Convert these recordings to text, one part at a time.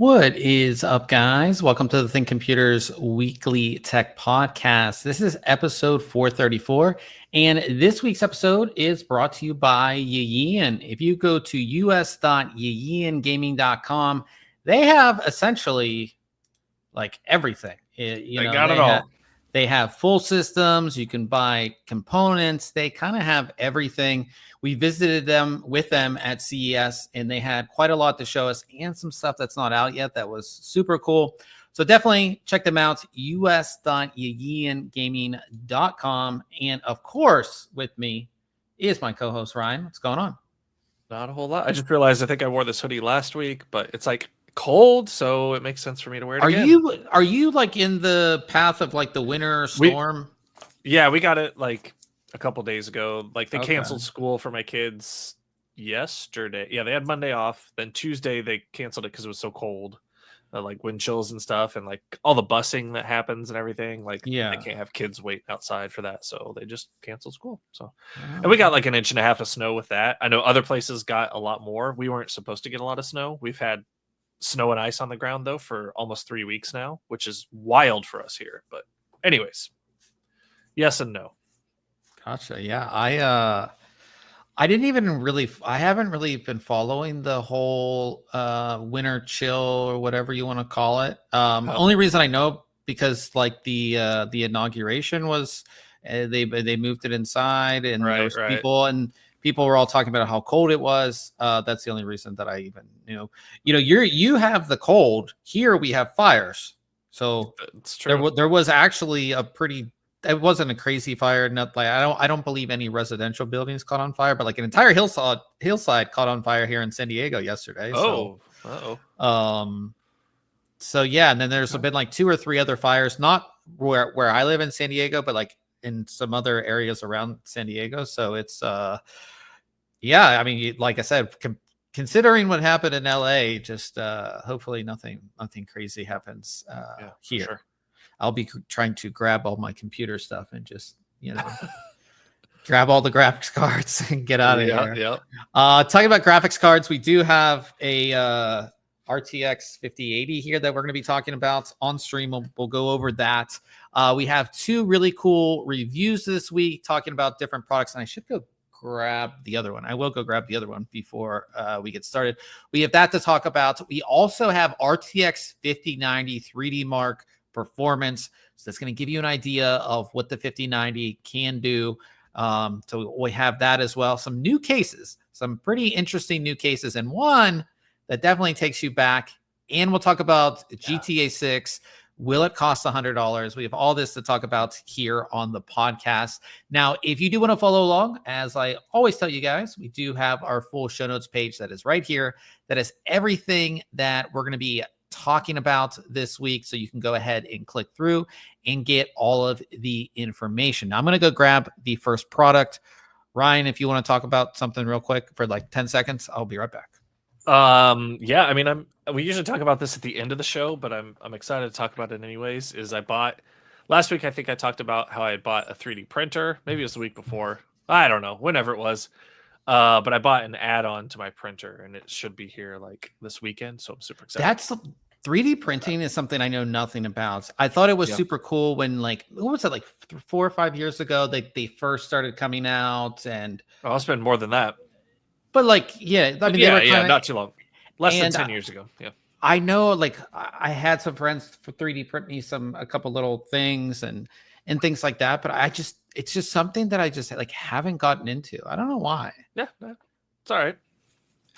What is up, guys? Welcome to the ThinkComputers Weekly Tech Podcast. This is episode 434, and this week's episode is brought to you by Yeeyan. If you go to us.yeeyangaming.com, they have essentially like everything. They got it all. They have full systems. You can buy components. They kind of have everything. We visited them at CES, and they had quite a lot to show us and some stuff that's not out yet that was super cool. So definitely check them out, us.yeeyangaming.com. And of course, with me is my co-host, Ryan. What's going on? Not a whole lot. I just realized I think I wore this hoodie last week, but it's like cold, so it makes sense for me to wear it again. Are you like in the path of like the winter storm? Yeah, we got it like a couple days ago. Like they canceled school for my kids yesterday. Yeah, they had Monday off. Then Tuesday they canceled it because it was so cold, like wind chills and stuff, and like all the busing that happens and everything. Like they can't have kids wait outside for that, so they just canceled school. So, and we got like 1.5 inches of snow with that. I know other places got a lot more. We weren't supposed to get a lot of snow. We've had snow and ice on the ground though for almost 3 weeks now, which is wild for us here. But anyways, yes and no. Gotcha. Yeah, I haven't really been following the whole winter chill or whatever you want to call it. Only reason I know because like the inauguration was they moved it inside, and there was people were all talking about how cold it was. That's the only reason that I even you have the cold. Here we have fires. So it's true. There was actually it wasn't a crazy fire. Not like I don't believe any residential buildings caught on fire, but like an entire hillside caught on fire here in San Diego yesterday. So yeah, and then there's been like 2 or 3 other fires, not where I live in San Diego, but like in some other areas around San Diego. So it's yeah, I mean, like I said, considering what happened in LA, just hopefully nothing crazy happens here. Sure. I'll be trying to grab all my computer stuff and just, grab all the graphics cards and get out of here. Yeah. Talking about graphics cards, we do have a RTX 5080 here that we're going to be talking about on stream. We'll go over that. We have 2 really cool reviews this week talking about different products, and I should go grab the other one. I will go grab the other one before we get started. We have that to talk about. We also have RTX 5090 3D Mark performance. So that's going to give you an idea of what the 5090 can do. So we have that as well. Some new cases, some pretty interesting new cases, and one that definitely takes you back. And we'll talk about GTA 6. Will it cost $100? We have all this to talk about here on the podcast. Now, if you do want to follow along, as I always tell you guys, we do have our full show notes page that is right here. That is everything that we're going to be talking about this week. So you can go ahead and click through and get all of the information. Now, I'm going to go grab the first product. Ryan, if you want to talk about something real quick for like 10 seconds, I'll be right back. Yeah, I mean, we usually talk about this at the end of the show, but I'm excited to talk about it anyways. I bought last week, I think I talked about how I bought a 3D printer. Maybe it was the week before. I don't know, whenever it was. But I bought an add-on to my printer, and it should be here like this weekend. So I'm super excited. 3D printing is something I know nothing about. I thought it was super cool when, like, what was it, like 4 or 5 years ago they first started coming out, and it's been more than that. But like, I mean, not too long, less than 10 years ago. Yeah, I know. Like, I had some friends for 3D print me a couple little things and things like that. But it's just something that I just like haven't gotten into. I don't know why. Yeah, it's all right.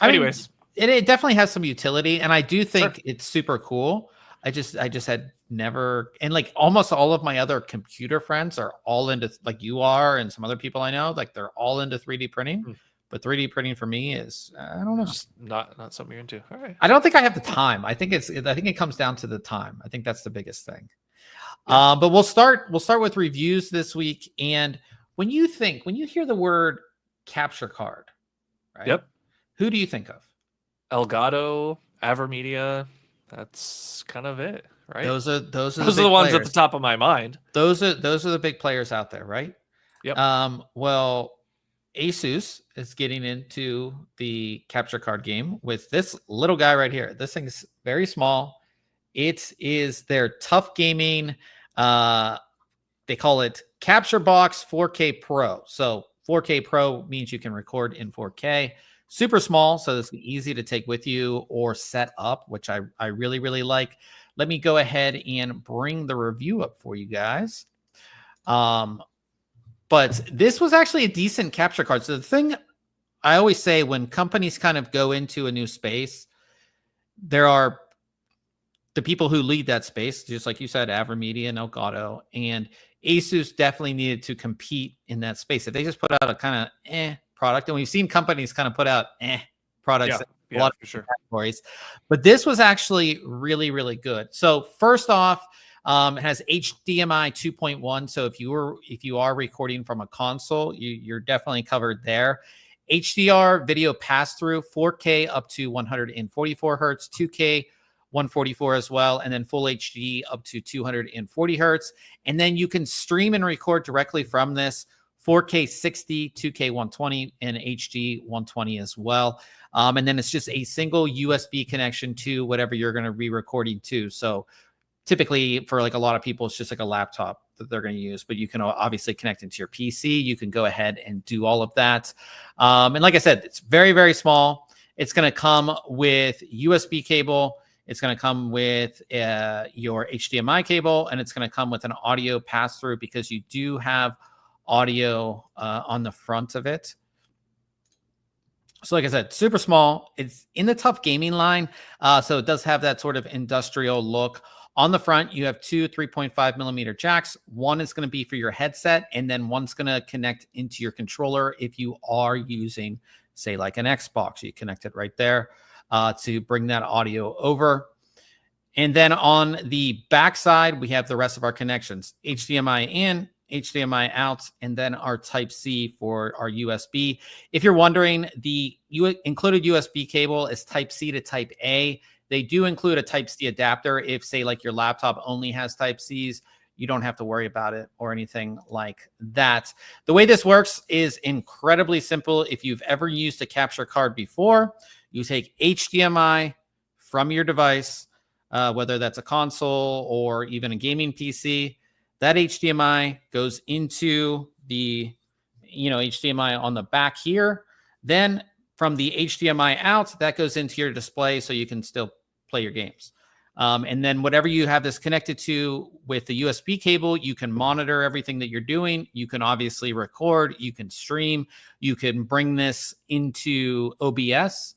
Anyways. It definitely has some utility, and I do think it's super cool. I just had never, and like almost all of my other computer friends are all into, like you are, and some other people I know, like they're all into 3D printing. But 3D printing for me is, I don't know, just not something you're into. All right. I don't think I have the time. I think it comes down to the time. I think that's the biggest thing. Yeah. But we'll start with reviews this week. And when you hear the word capture card, right? Yep. Who do you think of? Elgato, Avermedia, that's kind of it, right? Those are the ones at the top of my mind. Those are the big players out there, right? Yep. Well, ASUS is getting into the capture card game with this little guy right here. This thing is very small. It is their tough gaming. They call it Capture Box 4K Pro. So 4K Pro means you can record in 4K. Super small, so it's easy to take with you or set up, which I really, really like. Let me go ahead and bring the review up for you guys. But this was actually a decent capture card. So the thing I always say when companies kind of go into a new space, there are the people who lead that space, just like you said, AverMedia and Elgato, and ASUS definitely needed to compete in that space. If they just put out a kind of product, and we've seen companies kind of put out products in a lot of categories, but this was actually really, really good. So first off, it has HDMI 2.1. So if you are recording from a console, you're definitely covered there. HDR video pass through, 4K up to 144 hertz, 2K 144 as well, and then full HD up to 240 hertz. And then you can stream and record directly from this, 4K 60, 2K 120, and HD 120 as well. And then it's just a single USB connection to whatever you're going to be recording to. So typically for like a lot of people, it's just like a laptop that they're going to use, but you can obviously connect into your PC. You can go ahead and do all of that. And like I said, it's very, very small. It's going to come with USB cable. It's going to come with your HDMI cable, and it's going to come with an audio pass-through because you do have audio on the front of it. So like I said, super small. It's in the tough gaming line, so it does have that sort of industrial look. On the front, you have two 3.5 millimeter jacks. One is going to be for your headset, and then one's going to connect into your controller if you are using, say, like an Xbox. You connect it right there to bring that audio over. And then on the back side, we have the rest of our connections, HDMI in, HDMI out, and then our Type-C for our USB. If you're wondering, the included USB cable is Type-C to Type-A. They do include a Type-C adapter. If, say, like your laptop only has Type-Cs, you don't have to worry about it or anything like that. The way this works is incredibly simple. If you've ever used a capture card before, you take HDMI from your device, whether that's a console or even a gaming PC. That HDMI goes into the, HDMI on the back here. Then from the HDMI out, that goes into your display so you can still play your games. And then whatever you have this connected to with the USB cable, you can monitor everything that you're doing. You can obviously record, you can stream, you can bring this into OBS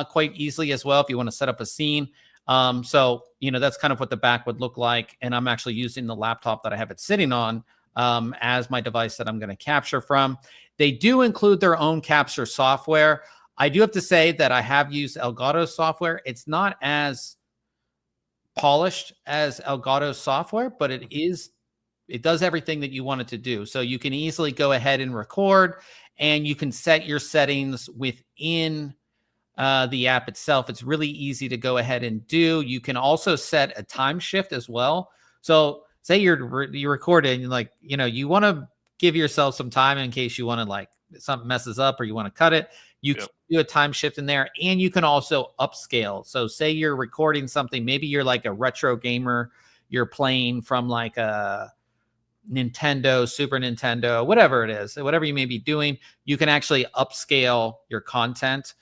quite easily as well if you want to set up a scene. So, that's kind of what the back would look like. And I'm actually using the laptop that I have it sitting on as my device that I'm going to capture from. They do include their own capture software. I do have to say that I have used Elgato software. It's not as polished as Elgato software, but it does everything that you want it to do. So you can easily go ahead and record, and you can set your settings within the app itself. It's really easy to go ahead and do. You can also set a time shift as well. So say you're recording, you want to give yourself some time in case you want to something messes up or you want to cut it. You can do a time shift in there, and you can also upscale. So say you're recording something, maybe you're like a retro gamer, you're playing from like a Nintendo, Super Nintendo, whatever it is, whatever you may be doing, you can actually upscale your content,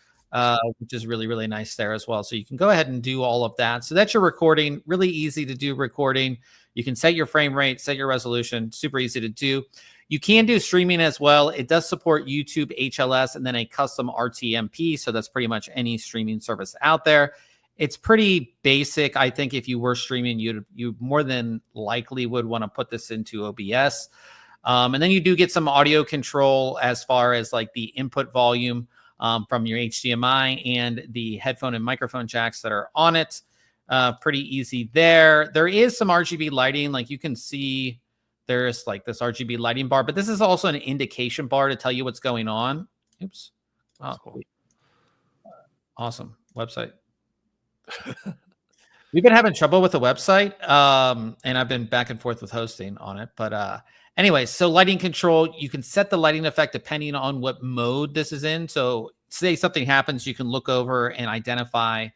which is really, really nice there as well. So you can go ahead and do all of that. So that's your recording. Really easy to do recording. You can set your frame rate, set your resolution, super easy to do. You can do streaming as well. It does support YouTube HLS and then a custom RTMP. So that's pretty much any streaming service out there. It's pretty basic. I think if you were streaming, you more than likely would want to put this into OBS. And then you do get some audio control as far as like the input volume from your HDMI and the headphone and microphone jacks that are on it. Pretty easy there. There is some RGB lighting. Like you can see there's like this RGB lighting bar, but this is also an indication bar to tell you what's going on. Oops. Oh, cool. Awesome website. We've been having trouble with the website, and I've been back and forth with hosting on it. But anyway, so lighting control, you can set the lighting effect depending on what mode this is in. So say something happens, you can look over and identify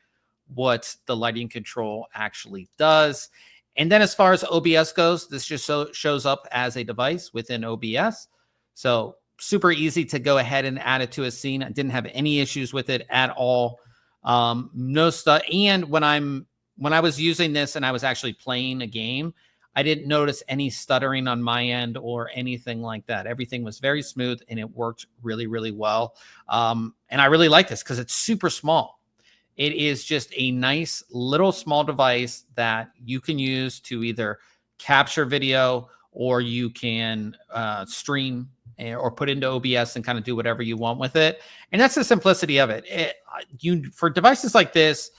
what the lighting control actually does. And then as far as OBS goes, this just shows up as a device within OBS. So super easy to go ahead and add it to a scene. I didn't have any issues with it at all. No stuff. And when I was using this and I was actually playing a game, I didn't notice any stuttering on my end or anything like that. Everything was very smooth and it worked really, really well. And I really like this because it's super small. It is just a nice little small device that you can use to either capture video or you can stream or put into OBS and kind of do whatever you want with it. And that's the simplicity of it. For devices like this,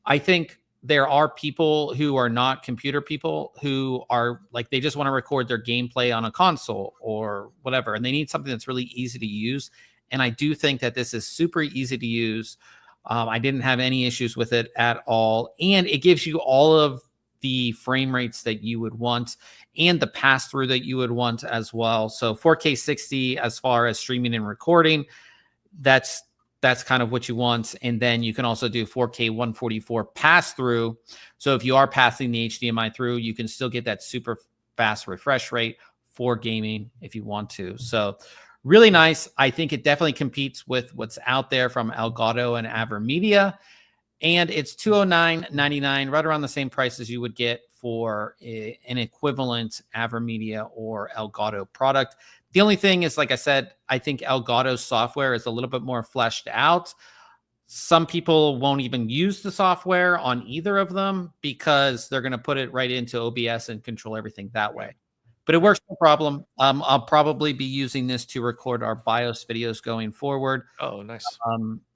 I think there are people who are not computer people who are like, they just want to record their gameplay on a console or whatever, and they need something that's really easy to use. And I do think that this is super easy to use. I didn't have any issues with it at all. And it gives you all of the frame rates that you would want and the pass through that you would want as well. So 4K 60 as far as streaming and recording, that's kind of what you want. And then you can also do 4K 144 pass through. So if you are passing the HDMI through, you can still get that super fast refresh rate for gaming if you want to. So really nice. I think it definitely competes with what's out there from Elgato and AverMedia. And it's $209.99, right around the same price as you would get for an equivalent AverMedia or Elgato product. The only thing is, like I said, I think Elgato's software is a little bit more fleshed out. Some people won't even use the software on either of them because they're going to put it right into OBS and control everything that way. But it works, no problem. I'll probably be using this to record our BIOS videos going forward. Oh, nice.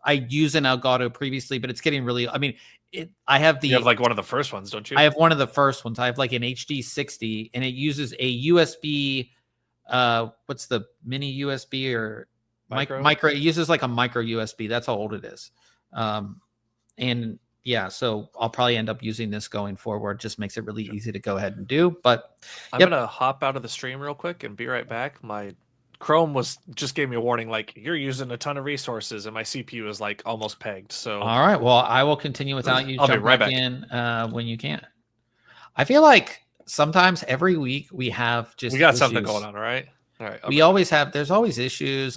I used an Elgato previously, but it's getting really, I mean, I have you have like one of the first ones, don't you? I have one of the first ones. I have like an HD 60 and it uses a USB, what's the mini USB or micro? It uses like a micro USB. That's how old it is. And yeah, so I'll probably end up using this going forward. Just makes it really easy to go ahead and do. But I'm gonna hop out of the stream real quick and be right back. My Chrome just gave me a warning, like you're using a ton of resources, and my CPU is like almost pegged. So all right, well, I will continue without you. I'll be right back in when you can. I feel like sometimes every week we got issues. Something going on, all right? All right. We always have. There's always issues.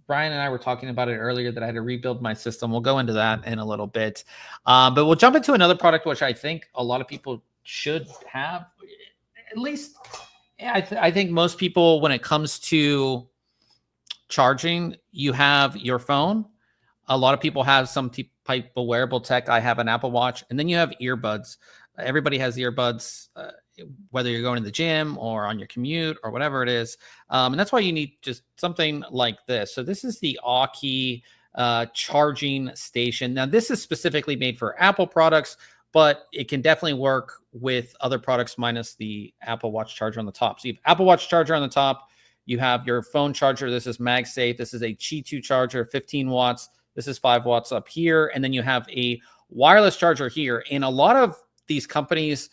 Brian and I were talking about it earlier that I had to rebuild my system. We'll go into that in a little bit. But we'll jump into another product, which I think a lot of people should have. At least, yeah, I think most people, when it comes to charging, you have your phone. A lot of people have some type of wearable tech. I have an Apple Watch. And then you have earbuds. Everybody has earbuds. Whether you're going to the gym or on your commute or whatever it is. And that's why you need just something like this. So this is the AUKEY charging station. Now, this is specifically made for Apple products, but it can definitely work with other products minus the Apple Watch charger on the top. So you have Apple Watch charger on the top. You have your phone charger. This is MagSafe. This is a Qi 2 charger, 15 watts. This is 5 watts up here. And then you have a wireless charger here. And a lot of these companies,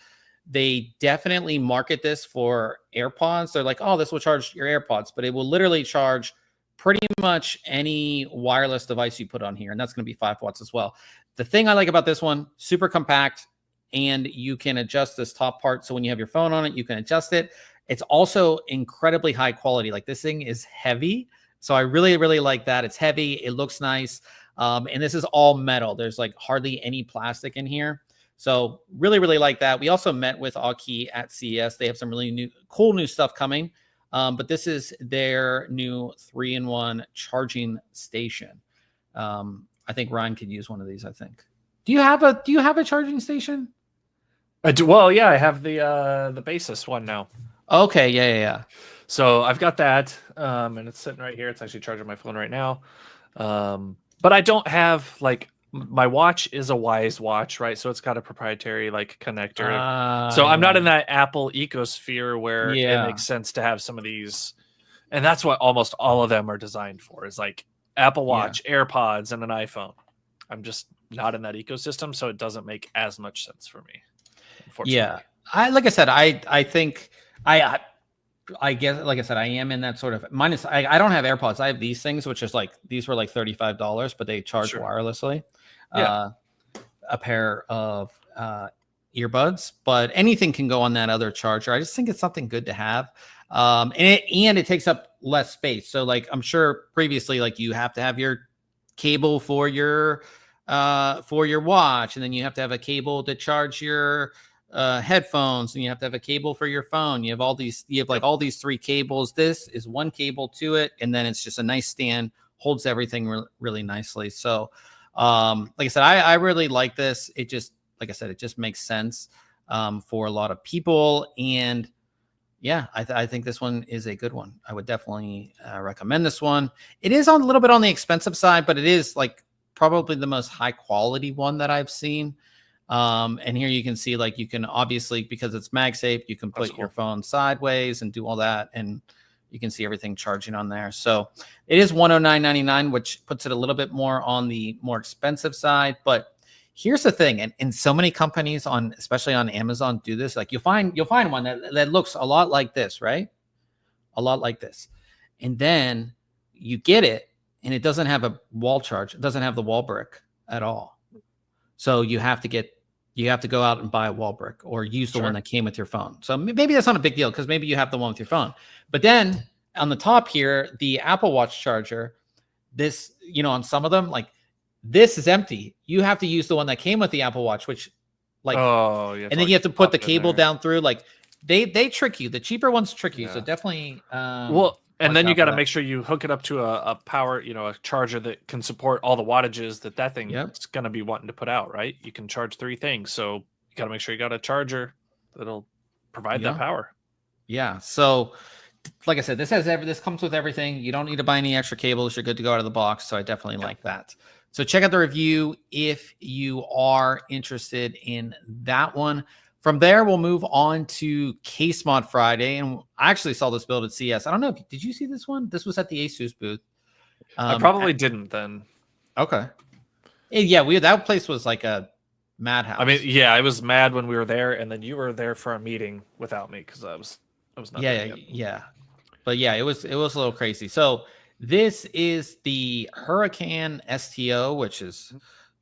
they definitely market this for AirPods. They're like, oh, this will charge your AirPods, but it will literally charge pretty much any wireless device you put on here. And that's going to be 5 watts as well. The thing I like about this one, super compact, and you can adjust this top part. So when you have your phone on it, you can adjust it. It's also incredibly high quality. Like this thing is heavy. So I really, really like that. It's heavy. It looks nice. And this is all metal. There's like hardly any plastic in here. So really, really like that. We also met with AUKEY at CES. They have some really cool new stuff coming. But this is their new 3-in-1 charging station. I think Ryan could use one of these, I think. Do you have a charging station? I do. Well, yeah, I have the ASUS one now. Okay, yeah. So I've got that, and it's sitting right here. It's actually charging my phone right now. But I don't have like my watch is a Wise watch, right? So it's got a proprietary like connector. So I'm not in that Apple ecosphere where it makes sense to have some of these. And that's what almost all of them are designed for, is like Apple Watch, AirPods, and an iPhone. I'm just not in that ecosystem, so it doesn't make as much sense for me, unfortunately. Yeah, like I said, I think I guess, like I said, I am in that sort of minus. I don't have AirPods. I have these things, which is like, these were like $35, but they charge wirelessly. Yeah. A pair of earbuds, but anything can go on that other charger. I just think it's something good to have. And it takes up less space. So like, I'm sure previously, like, you have to have your cable for your watch, and then you have to have a cable to charge your headphones, and you have to have a cable for your phone. You have all these, all these 3 cables. This is one cable to it, and then it's just a nice stand, holds everything really nicely. So like I said, I really like this. It just, like I said, it just makes sense for a lot of people. And yeah, I think this one is a good one. I would definitely recommend this one. It is a little bit on the expensive side, but it is like probably the most high quality one that I've seen. And here you can see, like, you can obviously, because it's MagSafe, you can put your phone sideways and do all that, and you can see everything charging on there. So it is $109.99, which puts it a little bit more on the more expensive side. But here's the thing, and so many companies especially on Amazon, do this. Like, you'll find one that looks a lot like this, right? A lot like this. And then you get it, and it doesn't have a wall charge. It doesn't have the wall brick at all. So you have to go out and buy a wall brick, or use the one that came with your phone. So maybe that's not a big deal, because maybe you have the one with your phone. But then on the top here, the Apple Watch charger, this, on some of them, like, this is empty. You have to use the one that came with the Apple Watch, which, like, and then you have to put the cable down through. Like, they trick you. The cheaper ones trick you. So definitely. And then you got to make sure you hook it up to a power, a charger that can support all the wattages that thing is going to be wanting to put out, right? You can charge 3 things. So you got to make sure you got a charger that'll provide that power. Yeah. So like I said, this comes with everything. You don't need to buy any extra cables. You're good to go out of the box. So I definitely like that. So check out the review if you are interested in that one. From there, we'll move on to Case Mod Friday. And I actually saw this build at CES. I don't know. Did you see this one? This was at the ASUS booth. I probably didn't then. Okay. Yeah, that place was like a madhouse. I mean, yeah, I was mad when we were there, and then you were there for a meeting without me because I was not there yet. Yeah. But yeah, it was a little crazy. So this is the Huracan STO, which is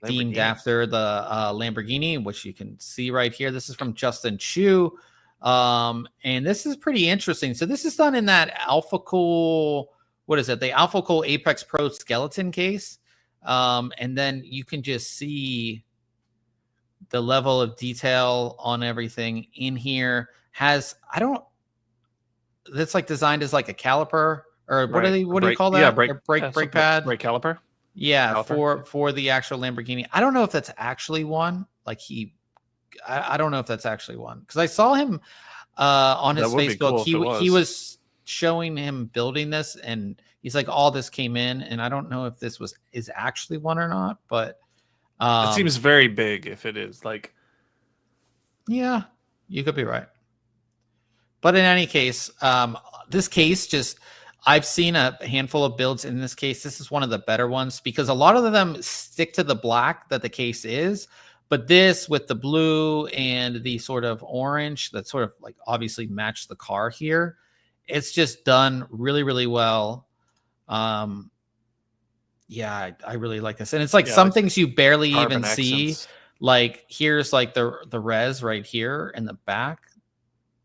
themed after the Lamborghini, which you can see right here. This is from Justin Chu. And this is pretty interesting. So this is done in that AlphaCool, what is it? The AlphaCool Apex Pro skeleton case. And then you can just see the level of detail on everything in here. That's like designed as like a caliper, or what do you call that? Yeah, brake pad. Brake caliper. Yeah, for the actual Lamborghini. I don't know if that's actually one. Like, I don't know if that's actually one, because I saw him on his Facebook. He was showing him building this, and he's like, all this came in, and I don't know if this is actually one or not, but it seems very big if it is. Like, yeah, you could be right. But in any case, this case I've seen a handful of builds in this case. This is one of the better ones, because a lot of them stick to the black that the case is. But this, with the blue and the sort of orange that sort of like obviously match the car here, it's just done really, really well. Yeah, I really like this. And it's like some things you barely even see. Like, here's like the res right here in the back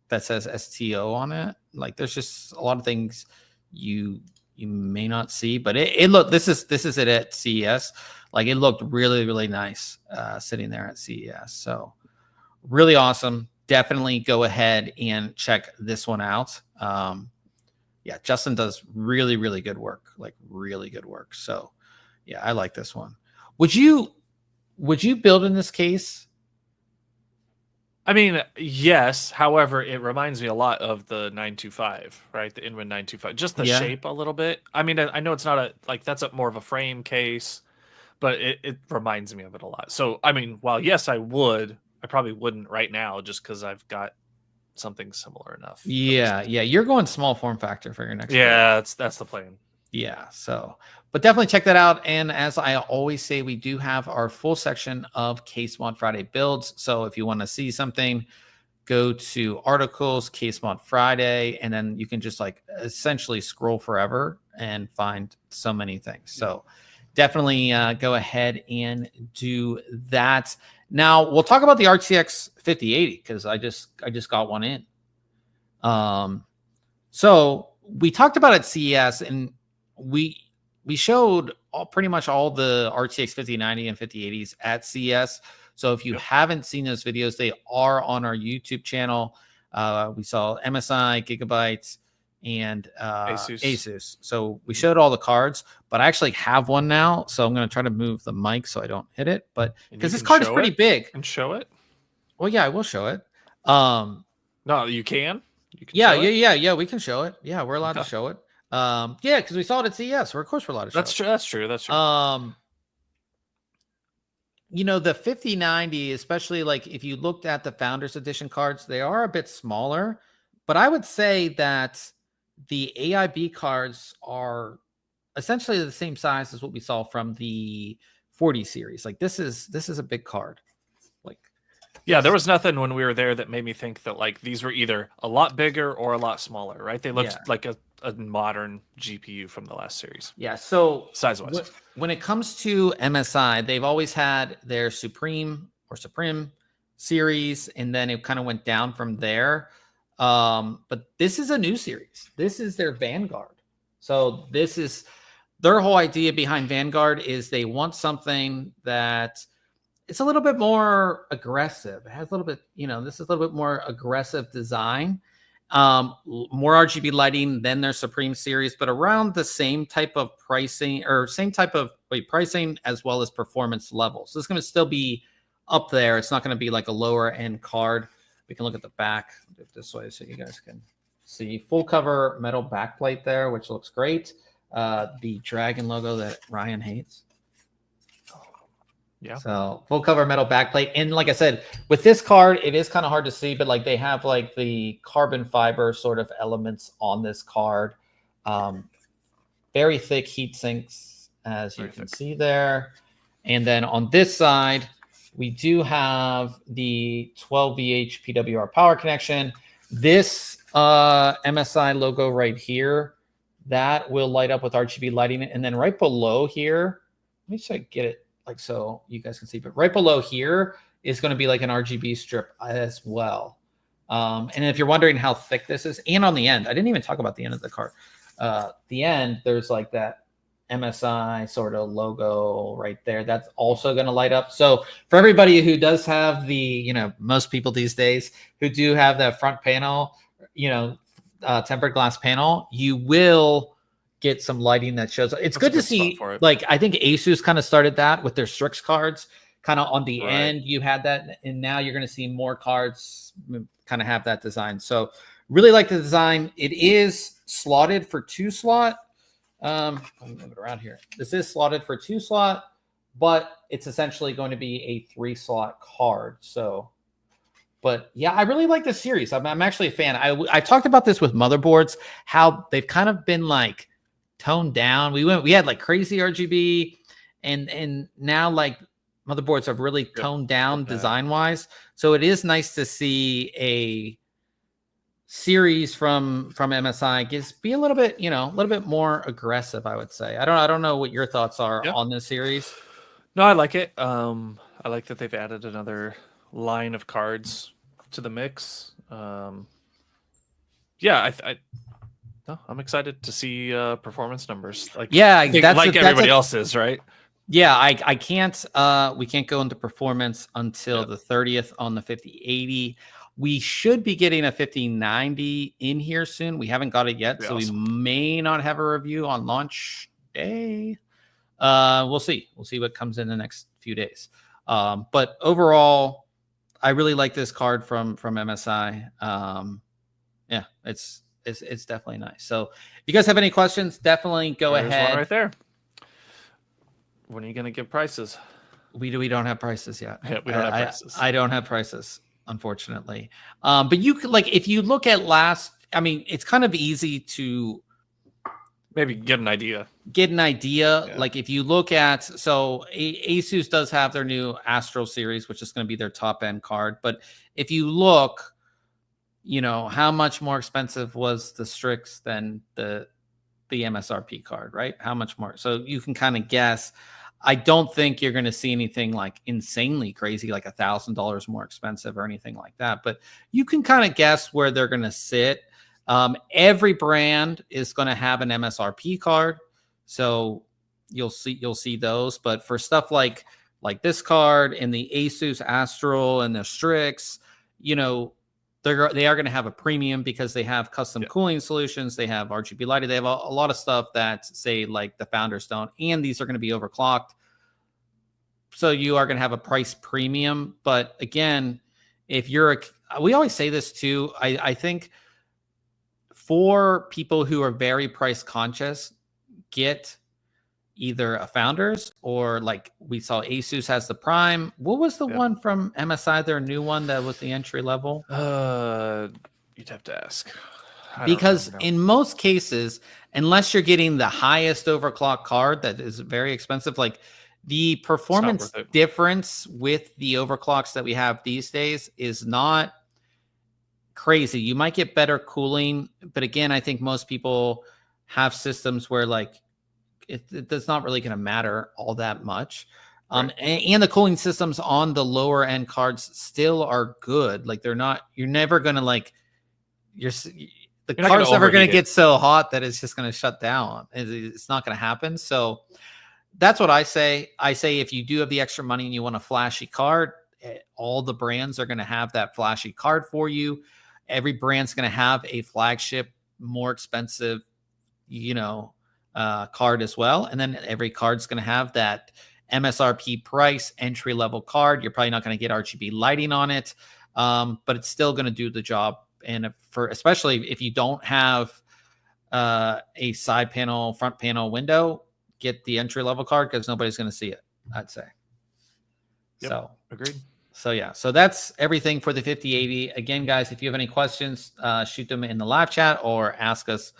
that says STO on it. Like, there's just a lot of things you may not see, but it looked, this is it at CES. Like, it looked really, really nice sitting there at CES. So really awesome. Definitely go ahead and check this one out. Yeah, Justin does really, really good work, like really good work. So yeah, I like this one. Would you build in this case? I mean, yes. However, it reminds me a lot of the 925, right? The Inwin 925, just the shape a little bit. I mean, I know it's not that's more of a frame case, but it reminds me of it a lot. So, I mean, while yes, I probably wouldn't right now, just because I've got something similar enough. Yeah. You're going small form factor for your next. Yeah, that's the plan. Yeah, so but definitely check that out. And as I always say, we do have our full section of Case Mod Friday builds. So if you want to see something, go to articles, Case Mod Friday, and then you can just like essentially scroll forever and find so many things. So definitely go ahead and do that. Now we'll talk about the RTX 5080 because I just got one in. So we talked about it at CES, and we showed pretty much all the RTX 5090 and 5080s at CES. So if you haven't seen those videos, they are on our YouTube channel. We saw MSI, Gigabytes, and ASUS. So we showed all the cards, but I actually have one now. So I'm going to try to move the mic so I don't hit it. But because this card is pretty big. And show it? Well, yeah, I will show it. No, you can? Yeah, we can show it. Yeah, we're allowed to show it. Yeah, because we saw it at CES. Of course we're allowed to show it. That's true. You know, the 5090, especially like if you looked at the Founders Edition cards, they are a bit smaller, but I would say that the AIB cards are essentially the same size as what we saw from the 40 series. Like this is a big card. Like, yeah, there was nothing when we were there that made me think that like these were either a lot bigger or a lot smaller, right? They looked like a modern GPU from the last series. Yeah, so size-wise. When it comes to MSI, they've always had their Supreme series, and then it kind of went down from there. But this is a new series. This is their Vanguard. So this is their whole idea behind Vanguard is they want something that it's a little bit more aggressive. It has a little bit, this is a little bit more aggressive design. More RGB lighting than their Supreme series, but around the same type of pricing pricing as well as performance levels. So it's going to still be up there. It's not going to be like a lower end card. We can look at the back this way so you guys can see full cover metal backplate there, which looks great. The dragon logo that Ryan hates. Yeah. So full cover metal backplate. And like I said, with this card, it is kind of hard to see, but like they have like the carbon fiber sort of elements on this card. Very thick heat sinks, as you can see there. And then on this side, we do have the 12VH PWR power connection. This MSI logo right here, that will light up with RGB lighting. And then right below here, let me see if I get it like so you guys can see, but right below here is going to be like an RGB strip as well. And if you're wondering how thick this is, and on the end, I didn't even talk about the end of the card. The end, there's like that MSI sort of logo right there. That's also going to light up. So for everybody who does have the, most people these days who do have that front panel, tempered glass panel, you will get some lighting that shows. It's good to see. Like I think ASUS kind of started that with their Strix cards. Kind of on the end, you had that, and now you're going to see more cards kind of have that design. So really like the design. It is slotted for 2-slot. Let me move it around here. This is slotted for 2-slot, but it's essentially going to be a 3-slot card. So, but yeah, I really like this series. I'm actually a fan. I talked about this with motherboards, how they've kind of been like toned down. We had like crazy RGB, and now like motherboards have really toned down design wise. So it is nice to see a series from MSI be a little bit, a little bit more aggressive, I would say. I don't know what your thoughts are on this series. No, I like it. I like that they've added another line of cards to the mix. Yeah, I'm excited to see performance numbers. Like everybody else is, right? Yeah, I can't. We can't go into performance until the 30th on the 5080. We should be getting a 5090 in here soon. We haven't got it yet, so we may not have a review on launch day. We'll see. We'll see what comes in the next few days. But overall, I really like this card from MSI. Yeah, it's definitely nice. So if you guys have any questions, definitely go ahead. One right there. When are you going to give prices? We don't have prices yet. Yeah, we don't have prices. I don't have prices, unfortunately. But you could, like, if you look at it's kind of easy to maybe get an idea. Yeah. Like if you look at, so ASUS does have their new Astro series, which is going to be their top end card. But if you look, how much more expensive was the Strix than the MSRP card, right? How much more? So you can kind of guess. I don't think you're going to see anything like insanely crazy, like $1,000 more expensive or anything like that. But you can kind of guess where they're going to sit. Every brand is going to have an MSRP card, so you'll see those. But for stuff like this card and the ASUS Astral and the Strix, they are going to have a premium because they have custom cooling solutions. They have RGB lighting. They have a lot of stuff that say like the Founders don't, and these are going to be overclocked. So you are going to have a price premium. But again, if you're we always say this too. I think for people who are very price conscious, get either a Founders or like we saw ASUS has the Prime. What was the one from MSI, their new one that was the entry level? You'd have to ask. Because in most cases, unless you're getting the highest overclock card that is very expensive, like the performance difference with the overclocks that we have these days is not crazy. You might get better cooling, but again, I think most people have systems where like it's not really going to matter all that much. And the cooling systems on the lower end cards still are good. Like you're never going to like, the card's never going to get so hot that it's just going to shut down. It's not going to happen. So that's what I say. I say, if you do have the extra money and you want a flashy card, all the brands are going to have that flashy card for you. Every brand's going to have a flagship, more expensive, card as well. And then every card's going to have that MSRP price entry level card. You're probably not going to get RGB lighting on it, but it's still going to do the job. And especially if you don't have a side panel, front panel window, get the entry level card because nobody's going to see it, I'd say. Yep, so agreed. So that's everything for the 5080. Again, guys, if you have any questions, shoot them in the live chat or ask us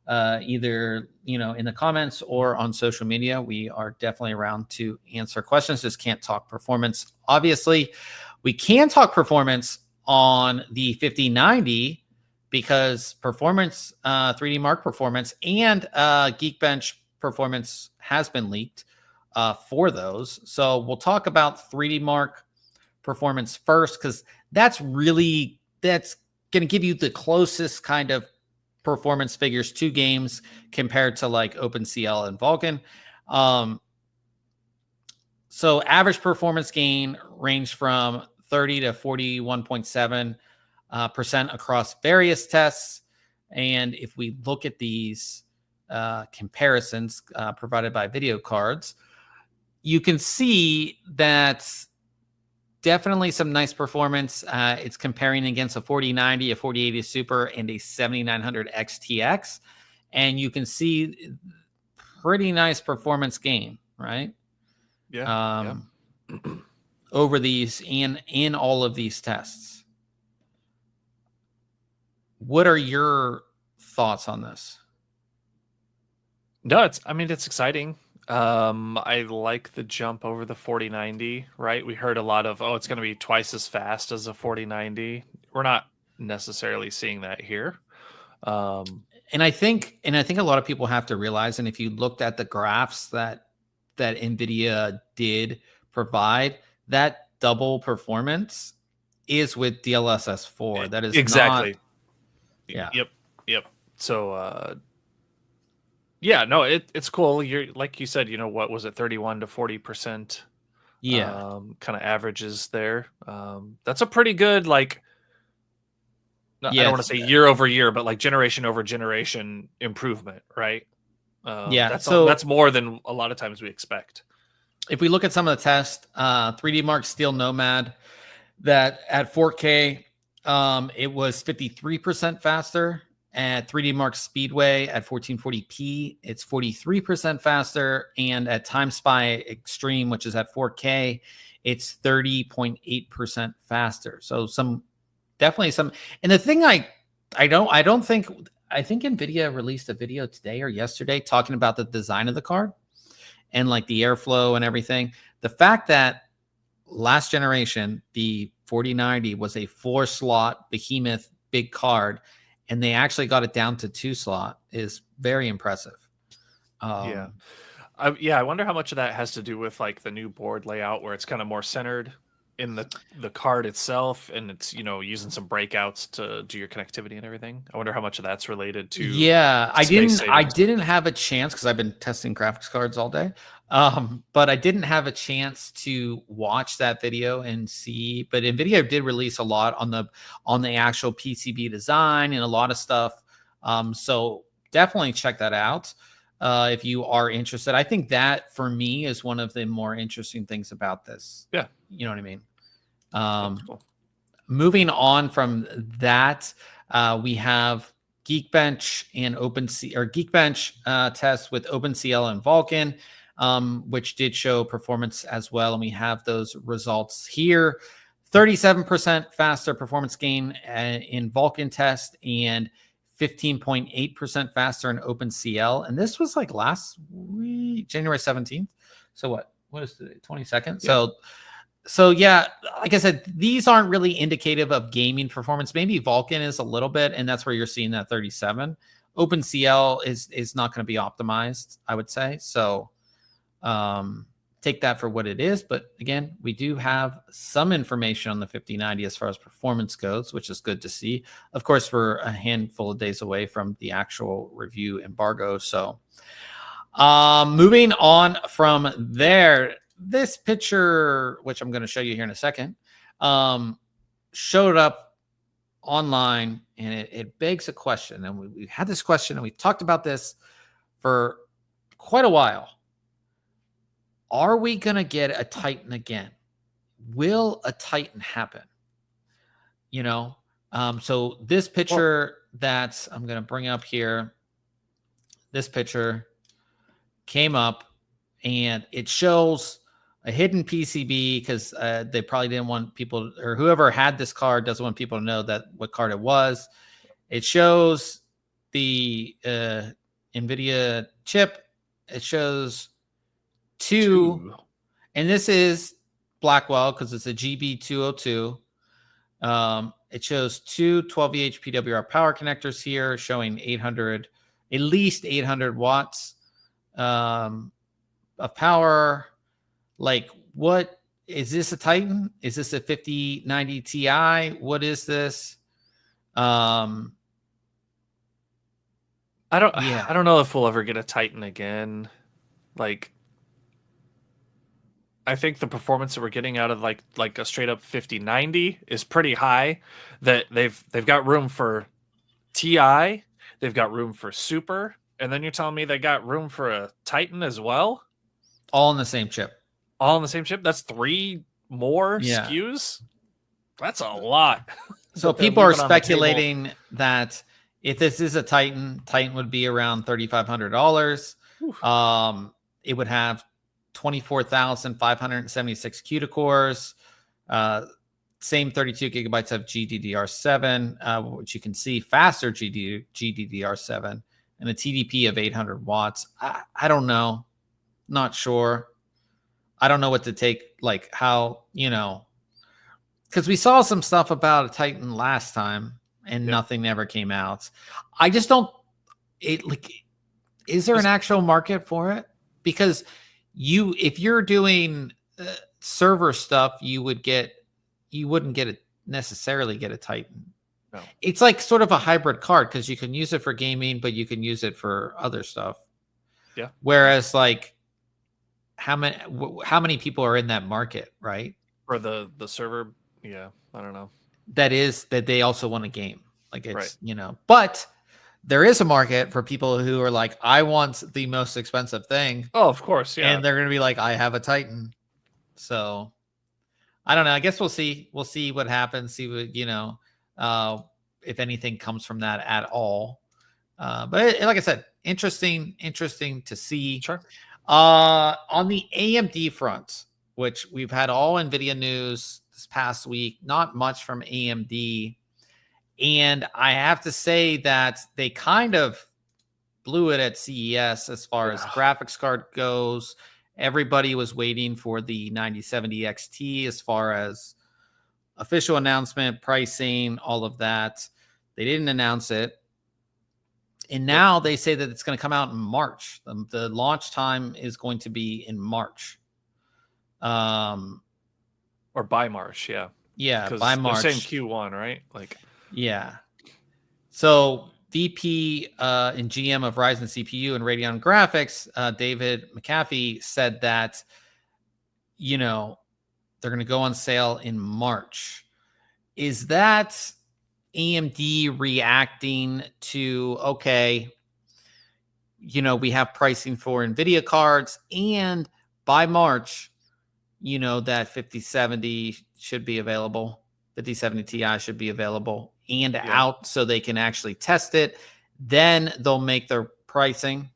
either in the comments or on social media. We are definitely around to answer questions. Just can't talk performance. Obviously, we can talk performance on the 5090 because performance, 3D Mark performance and Geekbench performance has been leaked for those. So we'll talk about 3D Mark performance first, because that's going to give you the closest kind of performance figures to games compared to like OpenCL and Vulkan. So average performance gain ranged from 30 to 41.7% across various tests. And if we look at these comparisons provided by video cards, you can see that definitely some nice performance. It's comparing against a 4090, a 4080 Super, and a 7900 XTX. And you can see pretty nice performance gain, right? Yeah. Over these in all of these tests. What are your thoughts on this? No, it's exciting. I like the jump over the 4090, right? We heard a lot of, it's going to be twice as fast as a 4090. We're not necessarily seeing that here. And I think a lot of people have to realize, and if you looked at the graphs that NVIDIA did provide, that double performance is with DLSS 4. That is exactly. Not, Yep. So, yeah, no, it's cool. You're like you said, what was it, 31 to 40%? Yeah, kind of averages there. That's a pretty good I don't want to say year over year, but like generation over generation improvement, right? That's more than a lot of times we expect. If we look at some of the tests, 3D Mark Steel Nomad, that at 4K, it was 53% faster. At 3D Mark Speedway at 1440p, it's 43% faster. And at Time Spy Extreme, which is at 4K, it's 30.8% faster. So definitely some. And the thing I don't think I think NVIDIA released a video today or yesterday talking about the design of the card and like the airflow and everything. The fact that last generation, the 4090 was a 4-slot behemoth big card, and they actually got it down to 2-slot is very impressive. Yeah. I wonder how much of that has to do with like the new board layout where it's kind of more centered in the card itself, and it's, you know, using some breakouts to do your connectivity and everything. I wonder how much of that's related to I savings. didn't have a chance because I've been testing graphics cards all day. But I didn't have a chance to watch that video and see. But NVIDIA did release a lot on the actual PCB design and a lot of stuff. So definitely check that out if you are interested. I think that for me is one of the more interesting things about this. Yeah, you know what I mean. Cool. Moving on from that, we have Geekbench and Geekbench tests with OpenCL and Vulkan, which did show performance as well. And we have those results here. 37% faster performance gain in Vulkan test and 15.8% faster in OpenCL. And this was like last week, January 17th. So what is today? 22nd. Yeah. So yeah, like I said, these aren't really indicative of gaming performance. Maybe Vulkan is a little bit, and that's where you're seeing that 37. OpenCL is not going to be optimized, I would say. So take that for what it is. But again, we do have some information on the 5090 as far as performance goes, which is good to see. Of course, we're a handful of days away from the actual review embargo. So moving on from there, this picture, which I'm going to show you here in a second, showed up online, and it begs a question. And we had this question, and we talked about this for quite a while. Are we going to get a Titan again? Will a Titan happen? You know, so this picture that I'm going to bring up here, this picture came up, and it shows a hidden PCB because they probably didn't want people, or whoever had this card doesn't want people to know that what card it was. It shows the NVIDIA chip. It shows two, and this is Blackwell because it's a GB202. It shows two 12VH PWR power connectors here showing 800, at least 800 watts of power. Like, what is this? A Titan? Is this a 5090 Ti? What is this? I don't know if we'll ever get a Titan again. Like, I think the performance that we're getting out of like a straight up 5090 is pretty high. That they've got room for Ti, they've got room for Super, and then you're telling me they got room for a Titan as well? All in the same chip. All in the same chip? That's 3 more SKUs? That's a lot. So people are speculating that if this is a Titan would be around $3,500. It would have 24,576 CUDA cores, same 32 gigabytes of GDDR7, which you can see faster GDDR7, and a TDP of 800 watts. I don't know. Not sure. I don't know what to take, like how, you know, because we saw some stuff about a Titan last time and nothing ever came out. I just don't, is there an actual market for it? Because if you're doing server stuff, you wouldn't necessarily get a Titan. No. It's like sort of a hybrid card because you can use it for gaming, but you can use it for other stuff. Yeah. Whereas like, how many people are in that market, right? For the server, yeah, I don't know. That they also want a game. Like it's, right. You know, but there is a market for people who are like, I want the most expensive thing. Oh, of course, yeah. And they're going to be like, I have a Titan. So I don't know. I guess we'll see. We'll see what happens. See what, you know, if anything comes from that at all. But like I said, interesting to see. Sure. On the AMD front, which we've had all NVIDIA news this past week, not much from AMD. And I have to say that they kind of blew it at CES as far as graphics card goes. Everybody was waiting for the 9070 XT as far as official announcement, pricing, all of that. They didn't announce it. And now they say that it's going to come out in March. The launch time is going to be in March. Or by March, yeah. Yeah, by March. They're saying Q1, right? Like, yeah. So VP and GM of Ryzen CPU and Radeon Graphics, David McAfee, said that, you know, they're going to go on sale in March. Is that AMD reacting to, okay, you know, we have pricing for NVIDIA cards, and by March, you know, that 5070 should be available, 5070 Ti should be available and out so they can actually test it. Then they'll make their pricing.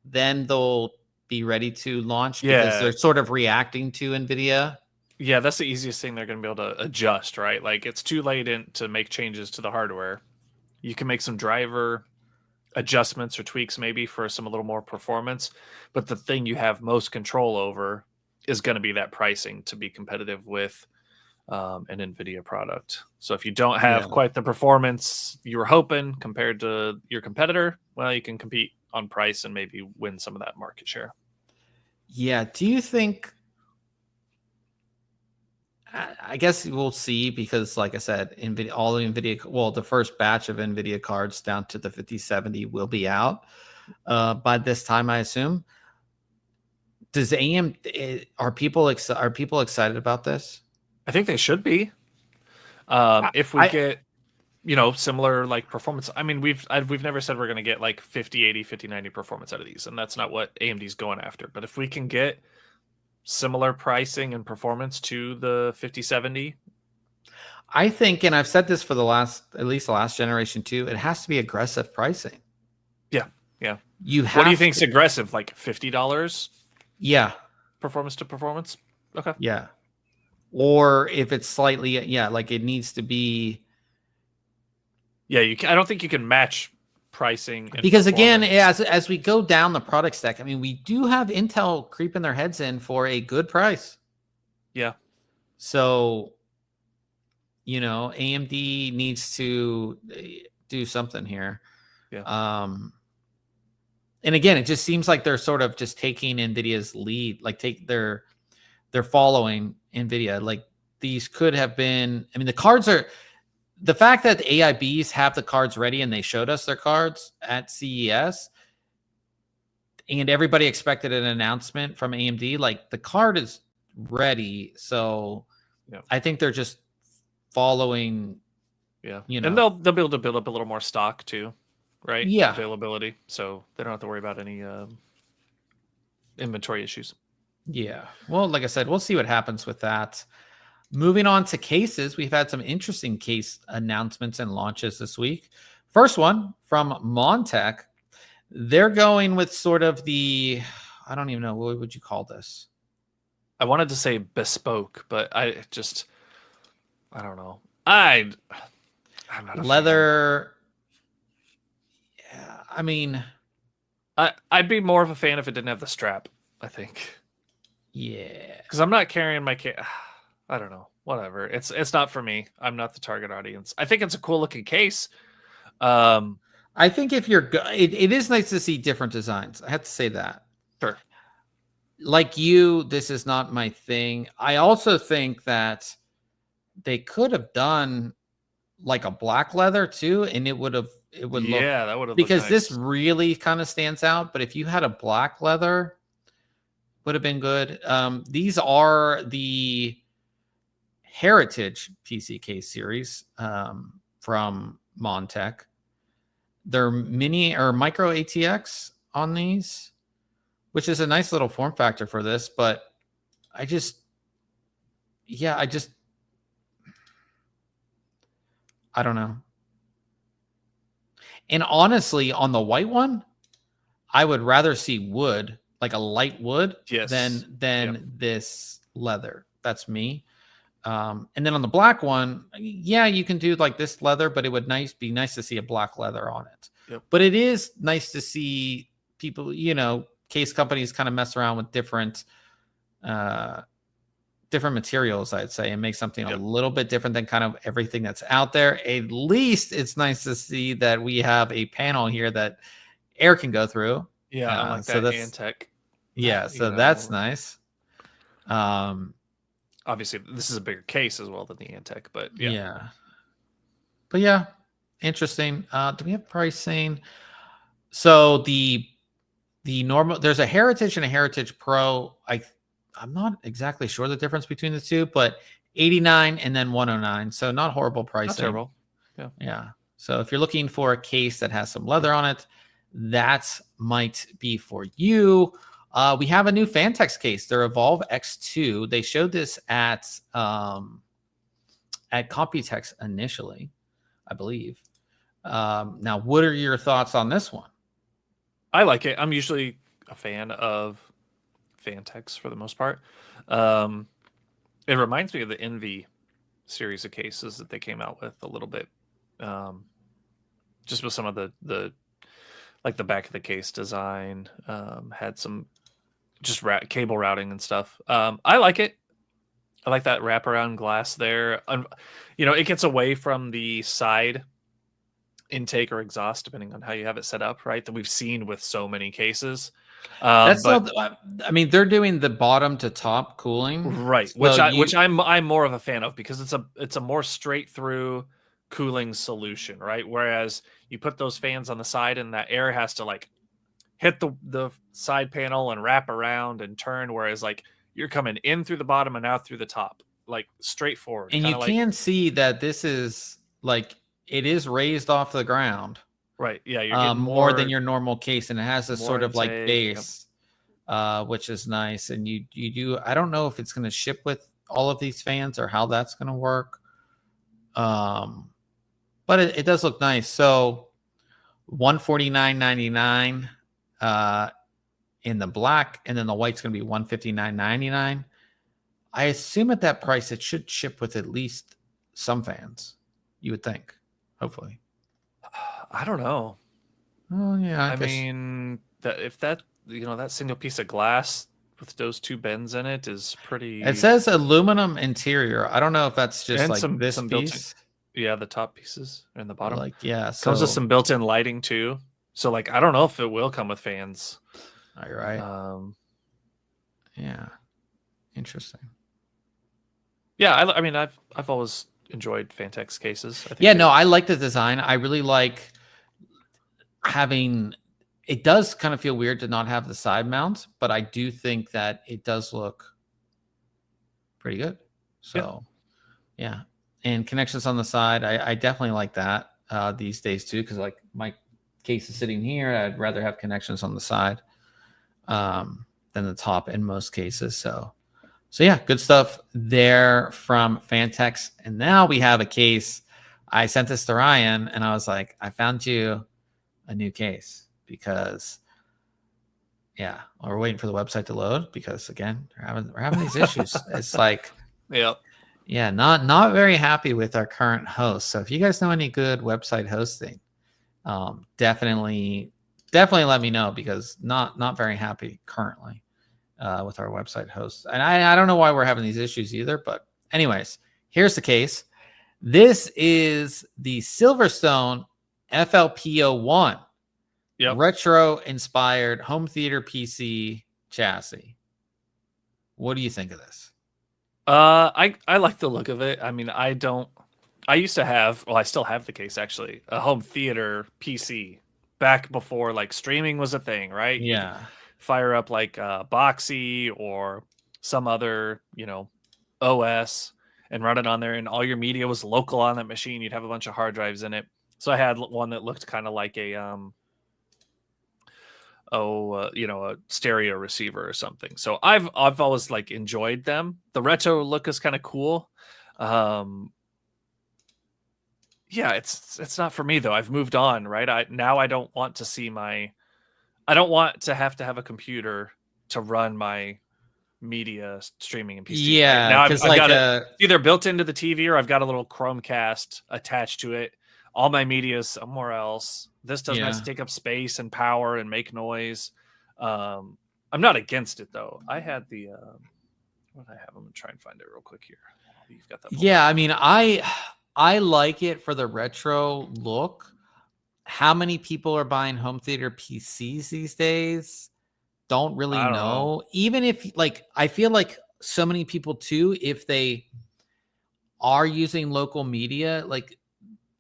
Then they'll be ready to launch because they're sort of reacting to NVIDIA. Yeah, that's the easiest thing they're going to be able to adjust, right? Like, it's too late to make changes to the hardware. You can make some driver adjustments or tweaks maybe for a little more performance, but the thing you have most control over is going to be that pricing to be competitive with an NVIDIA product. So if you don't have quite the performance you were hoping compared to your competitor, well, you can compete on price and maybe win some of that market share. Yeah. Do you think... I guess we'll see because, like I said, NVIDIA, all the NVIDIA, well, the first batch of NVIDIA cards down to the 5070 will be out by this time, I assume. Does are people excited about this? I think they should be. If we get, you know, similar like performance. I mean, we've never said we're going to get like 5080, 5090 performance out of these, and that's not what AMD's going after. But if we can get similar pricing and performance to the 5070, I think, and I've said this for at least the last generation too, it has to be aggressive pricing. Yeah. What do you think is aggressive? Like $50? Yeah. Performance to performance? Okay. Yeah. Or if it's slightly, like it needs to be. Yeah, I don't think you can match pricing because again, as we go down the product stack, I mean, we do have Intel creeping their heads in for a good price. Yeah. So, you know, AMD needs to do something here. Yeah. And again, it just seems like they're sort of just taking NVIDIA's lead, like they're following NVIDIA. Like these could have been, I mean, the fact that the AIBs have the cards ready and they showed us their cards at CES and everybody expected an announcement from AMD, like the card is ready. So I think they're just following. Yeah. You know, and they'll be able to build up a little more stock too, right? Yeah. Availability. So they don't have to worry about any inventory issues. Yeah. Well, like I said, we'll see what happens with that. Moving on to cases, we've had some interesting case announcements and launches this week. First one from Montech. They're going with sort of the, I don't even know, what would you call this? I wanted to say bespoke, but I don't know. I'm not a leather. Fan. Yeah, I mean, I'd be more of a fan if it didn't have the strap, I think. Yeah. Because I'm not carrying my case. I don't know. Whatever. It's not for me. I'm not the target audience. I think it's a cool looking case. I think if you're it is nice to see different designs. I have to say that. Sure. Like you, this is not my thing. I also think that they could have done like a black leather too, and it would look, that would have, because nice. This really kind of stands out. But if you had a black leather, would have been good. These are the Heritage PC case series from Montech. They're mini or micro ATX on these, which is a nice little form factor for this. But I don't know. And honestly, on the white one, I would rather see wood, like a light wood, than this leather. That's me. And then on the black one, yeah, you can do like this leather, but it would be nice to see a black leather on it. Yep. But it is nice to see people, case companies kind of mess around with different materials, I'd say, and make something a little bit different than kind of everything that's out there. At least it's nice to see that we have a panel here that air can go through. Yeah, unlike that Antec. Yeah, so that's nice. Obviously, this is a bigger case as well than the Antec, but yeah. But yeah, interesting. Do we have pricing? So the normal, there's a Heritage and a Heritage Pro. I'm not exactly sure the difference between the two, but 89 and then 109. So not horrible pricing. Not terrible. Yeah. So if you're looking for a case that has some leather on it, that might be for you. We have a new Fantex case, their Evolve X2. They showed this at Computex initially, I believe. Now, what are your thoughts on this one? I like it. I'm usually a fan of Fantex for the most part. It reminds me of the Envy series of cases that they came out with a little bit. Just with some of the like the back of the case design, had some just cable routing and stuff. I like it. I like that wraparound glass there. It gets away from the side intake or exhaust, depending on how you have it set up, right? That we've seen with so many cases. They're doing the bottom to top cooling, right? Which I'm more of a fan of, because it's a more straight through cooling solution, right? Whereas you put those fans on the side and that air has to like hit the side panel and wrap around and turn, whereas like you're coming in through the bottom and out through the top, like straightforward. And you can see that this is like, it is raised off the ground. Right. Yeah. You're getting more than your normal case, and it has this sort of like base, which is nice. And you do, I don't know if it's going to ship with all of these fans or how that's going to work. But it does look nice. So $149.99 in the black, and then the white's going to be $159.99. I assume at that price it should ship with at least some fans, you would think, hopefully. I don't know. Oh yeah, I mean, that single piece of glass with those two bends in it is pretty. It says aluminum interior. I don't know if that's just and like some this piece. Built-in. Yeah, the top pieces and the bottom. Like, yeah, comes with some built-in lighting too. So like, I don't know if it will come with fans. All right. Yeah. Interesting. Yeah, I mean, I've always enjoyed Fantex cases. I think I like the design. I really like having. It does kind of feel weird to not have the side mounts, but I do think that it does look pretty good. So, yeah. And connections on the side, I definitely like that these days too, because like my case is sitting here. I'd rather have connections on the side than the top in most cases. So yeah, good stuff there from Fantex. And now we have a case. I sent this to Ryan, and I was like, I found you a new case, because we're waiting for the website to load, because again, we're having these issues. It's like, not very happy with our current host. So if you guys know any good website hosting, definitely let me know, because not very happy currently with our website host. And I don't know why we're having these issues either, but anyways, here's the case. This is the Silverstone FLP01. Retro inspired home theater PC chassis. What do you think of this? I like the look of it. I mean, I used to have, I still have the case actually, a home theater PC back before like streaming was a thing, right? Yeah. Fire up like Boxy or some other, OS and run it on there, and all your media was local on that machine. You'd have a bunch of hard drives in it. So I had one that looked kind of like a a stereo receiver or something. So I've always like enjoyed them. The retro look is kind of cool. It's not for me though. I've moved on, right? I don't want to see I don't want to have a computer to run my media streaming and PC. Yeah, Now because I've like got it either built into the TV or I've got a little Chromecast attached to it. All my media is somewhere else. This doesn't have to take up space and power and make noise. I'm not against it though. I had the what did I have? I'm gonna try and find it real quick here. You've got that. Yeah, I mean, I like it for the retro look. How many people are buying home theater PCs these days? Don't really know. Even if like, I feel like so many people too, if they are using local media, like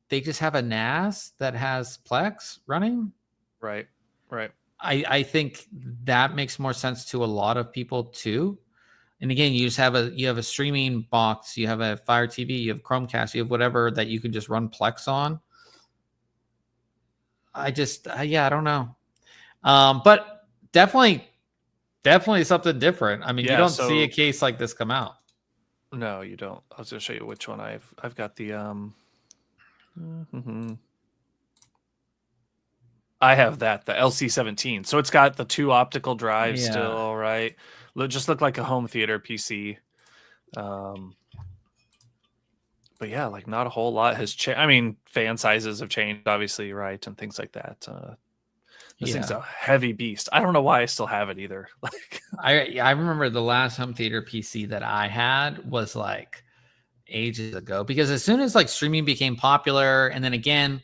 they just have a NAS that has Plex running. Right. I think that makes more sense to a lot of people too. And again, you have a streaming box, you have a Fire TV, you have Chromecast, you have whatever that you can just run Plex on. I don't know. But definitely something different. I mean, you don't see a case like this come out. No, you don't. I was going to show you which one I've got the I have the LC17. So it's got the 2 optical drives still, right? Just look like a home theater PC. But yeah, like not a whole lot has changed. I mean, fan sizes have changed, obviously, right? And things like that. This thing's a heavy beast. I don't know why I still have it either. Like I remember the last home theater PC that I had was like ages ago, because as soon as like streaming became popular, and then again,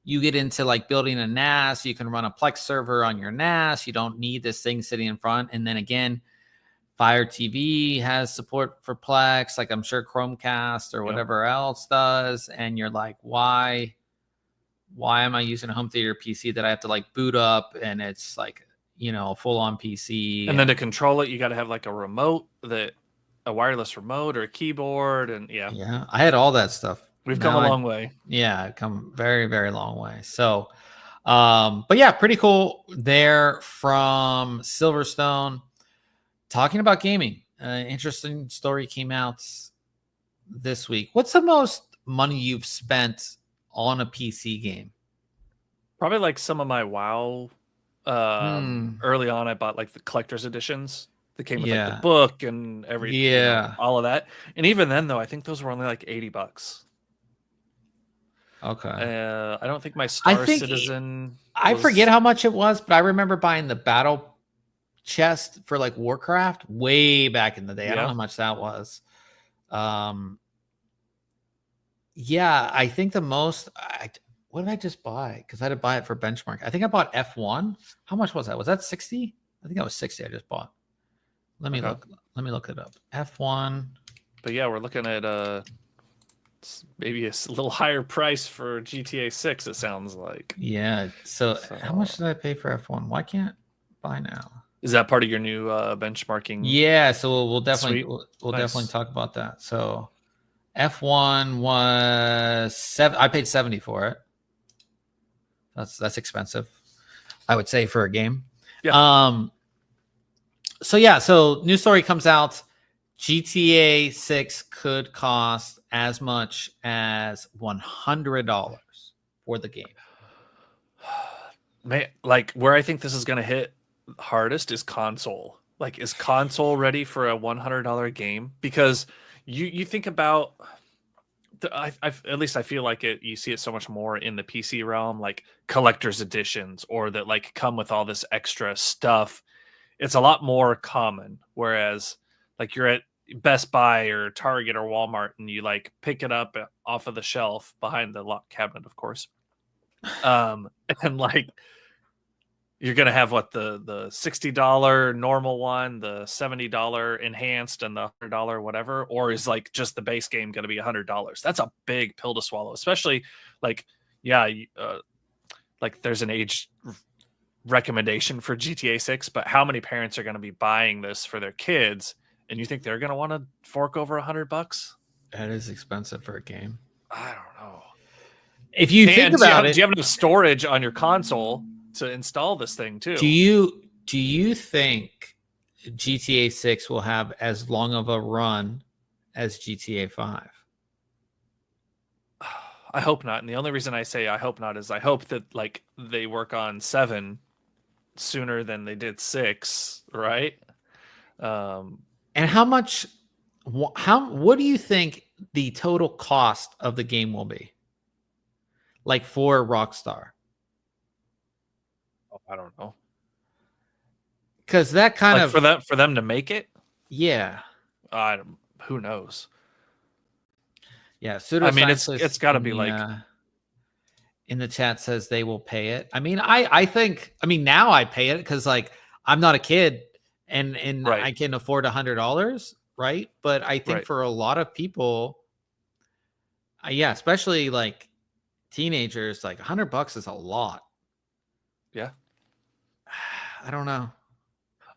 you get into like building a NAS, you can run a Plex server on your NAS. You don't need this thing sitting in front. And then again, Fire TV has support for Plex, like I'm sure Chromecast or whatever else does. And you're like, why am I using a home theater PC that I have to like boot up, and it's like, you know, full on PC. And then to control it, you got to have like a wireless remote or a keyboard. And yeah, I had all that stuff. We've come a long way. Yeah, I've come very, very long way. So, but yeah, pretty cool there from Silverstone. Talking about gaming, interesting story came out this week. What's the most money you've spent on a PC game? Probably like some of my WoW. Early on, I bought like the collector's editions that came with like the book and all of that. And even then, though, I think those were only like $80. Okay. I don't think my Star Citizen. I forget how much it was, but I remember buying the battle chest for like Warcraft way back in the day. I don't know how much that was. Yeah, I think the most. What did I just buy? Because I had to buy it for benchmark. I think I bought F1. How much was that? Was that 60? I think that was 60. I just bought. Let me look. Let me look it up. F1. But yeah, we're looking at maybe a little higher price for GTA 6. It sounds like. Yeah. So how much did I pay for F1? Why can't buy now? Is that part of your new benchmarking? Yeah. So we'll definitely definitely talk about that. So F1 was I paid 70 for it. That's expensive, I would say, for a game. Yeah. So news story comes out. GTA 6 could cost as much as $100 for the game. Man, like where I think this is going to hit hardest is console. Like, is console ready for a $100 game? Because you think about. At least I feel like it. You see it so much more in the PC realm, like collector's editions, or that like come with all this extra stuff. It's a lot more common. Whereas, like you're at Best Buy or Target or Walmart, and you like pick it up off of the shelf behind the locked cabinet, of course. And like you're gonna have what the $60 normal one, the $70 enhanced, and the $100 whatever, or is like just the base game gonna be $100? That's a big pill to swallow, especially like like there's an age recommendation for GTA 6, but how many parents are gonna be buying this for their kids, and you think they're gonna want to fork over $100? That is expensive for a game. I don't know. If you think about it, do you have enough storage on your console to install this thing too? Do you think GTA 6 will have as long of a run as GTA 5? I hope not. And the only reason I say I hope not is I hope that like they work on 7 sooner than they did 6, right? And how much? What do you think the total cost of the game will be? Like for Rockstar? Oh, I don't know. Because that kind like of for them to make it. Yeah. Who knows? Yeah. I mean, it's Pseudoscientist got to be like in the chat says they will pay it. I mean, I think now I pay it because like I'm not a kid and Right. I can afford $100, right? But I think Right. for a lot of people, yeah, especially like teenagers, like $100 is a lot. Yeah. I don't know.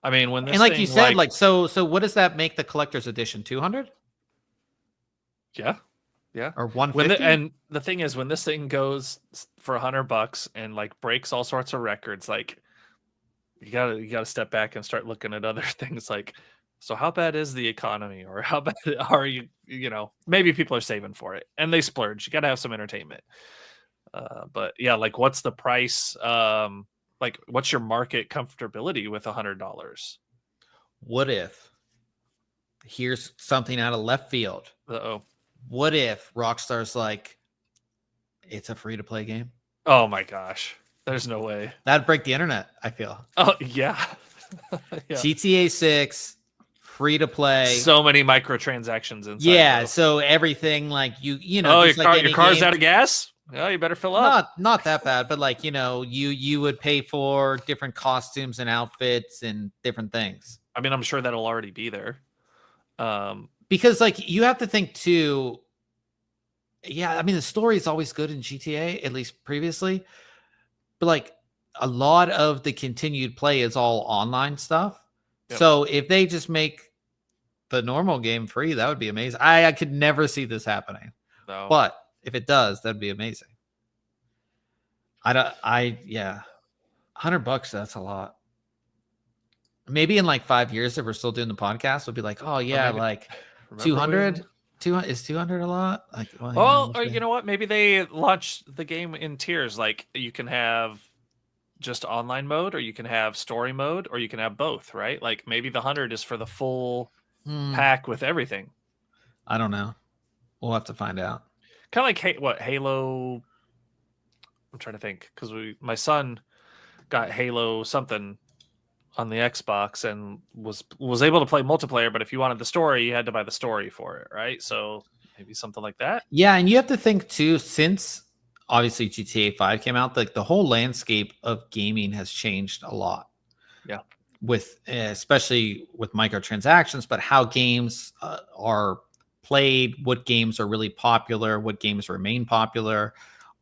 I mean, when this And like thing, you said, like so what does that make the collector's edition? 200? Yeah. Yeah. Or 150? And the thing is, when this thing goes for $100 and like breaks all sorts of records, like you gotta step back and start looking at other things. Like, so how bad is the economy, or how bad are you? You know, maybe people are saving for it and they splurge. You gotta have some entertainment. But yeah, like, what's the price? Like, what's your market comfortability with $100? What if? Here's something out of left field. Uh-oh. What if Rockstar's like, it's a free-to-play game? Oh my gosh. There's no way. That'd break the internet, I feel. Oh, yeah. Yeah. GTA 6, free-to-play. So many microtransactions inside. Yeah, so everything like you know. Oh, your car's out of gas? Oh, you better fill up. Not that bad, but like, you would pay for different costumes and outfits and different things. I mean, I'm sure that'll already be there. Because like you have to think too. Yeah, I mean the story is always good in GTA, at least previously, but like a lot of the continued play is all online stuff. Yep. So if they just make the normal game free, that would be amazing. I could never see this happening. No. But if it does, that'd be amazing. Yeah. $100, that's a lot. Maybe in like 5 years, if we're still doing the podcast, we'll be like, oh yeah, like 200. 200 is 200 a lot? Like, well, or you know what? Maybe they launched the game in tiers. Like, you can have just online mode, or you can have story mode, or you can have both, right? Like, maybe the 100 is for the full pack with everything. I don't know. We'll have to find out. Kind of like what Halo. I'm trying to think, because my son got Halo something on the Xbox and was able to play multiplayer, but if you wanted the story, you had to buy the story for it, right? So maybe something like that. Yeah, and you have to think too, since obviously GTA 5 came out, like the whole landscape of gaming has changed a lot. Yeah, with especially with microtransactions, but how games are played, what games are really popular, what games remain popular,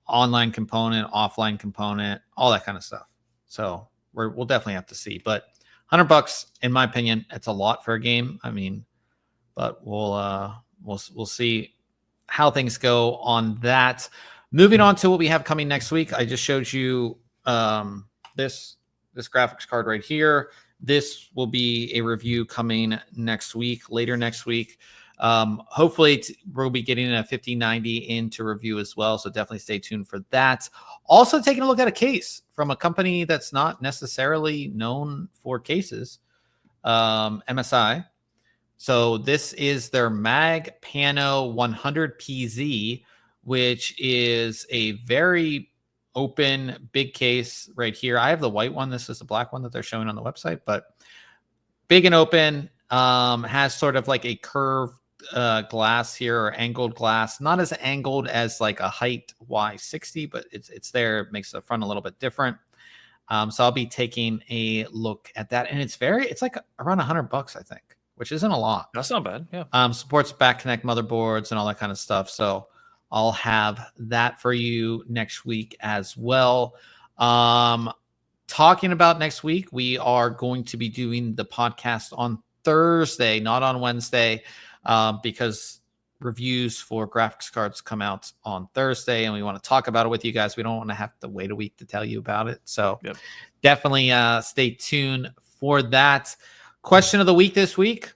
online component, offline component, all that kind of stuff. So we'll definitely have to see, but $100, in my opinion, it's a lot for a game. I mean, but we'll see how things go on that. Moving on to what we have coming next week. I just showed you this graphics card right here. This will be a review coming later next week. Hopefully we'll be getting a 5090 into review as well. So definitely stay tuned for that. Also taking a look at a case from a company that's not necessarily known for cases, MSI. So this is their MagPano 100PZ, which is a very open big case right here. I have the white one. This is the black one that they're showing on the website, but big and open, has sort of like a curved glass here, or angled glass, not as angled as like a height Y60, but it's there. It makes the front a little bit different. So I'll be taking a look at that, and it's like around $100, I think, which isn't a lot. That's not bad. Yeah. Supports back connect motherboards and all that kind of stuff. So I'll have that for you next week as well. Talking about next week, we are going to be doing the podcast on Thursday, not on Wednesday, because reviews for graphics cards come out on Thursday, and we want to talk about it with you guys. We don't want to have to wait a week to tell you about it. So definitely stay tuned for that. Question of the week this week: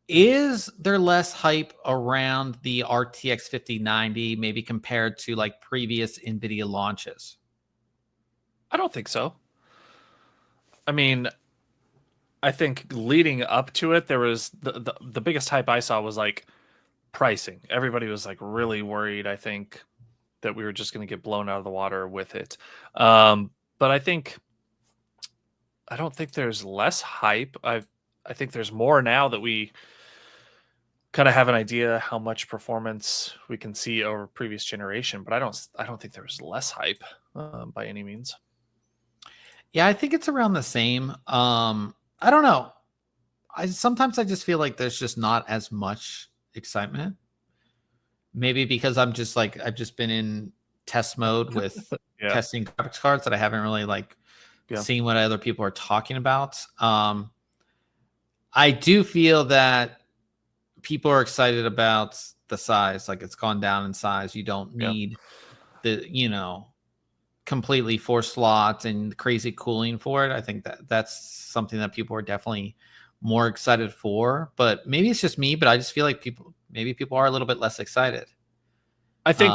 is there less hype around the RTX 5090, maybe compared to like previous NVIDIA launches? I don't think so. I mean, I think leading up to it, there was the biggest hype I saw was like pricing. Everybody was like really worried, I think, that we were just going to get blown out of the water with it. But I don't think there's less hype. I think there's more now that we kind of have an idea how much performance we can see over previous generation. But I don't think there's less hype by any means. Yeah, I think it's around the same. I don't know. Sometimes I just feel like there's just not as much excitement. Maybe because I've just been in test mode with testing graphics cards that I haven't really seen what other people are talking about. I do feel that people are excited about the size. Like, it's gone down in size. You don't need the, completely 4 slots and crazy cooling for it. I think that's something that people are definitely more excited for. But maybe it's just me, but I just feel like people are a little bit less excited. I think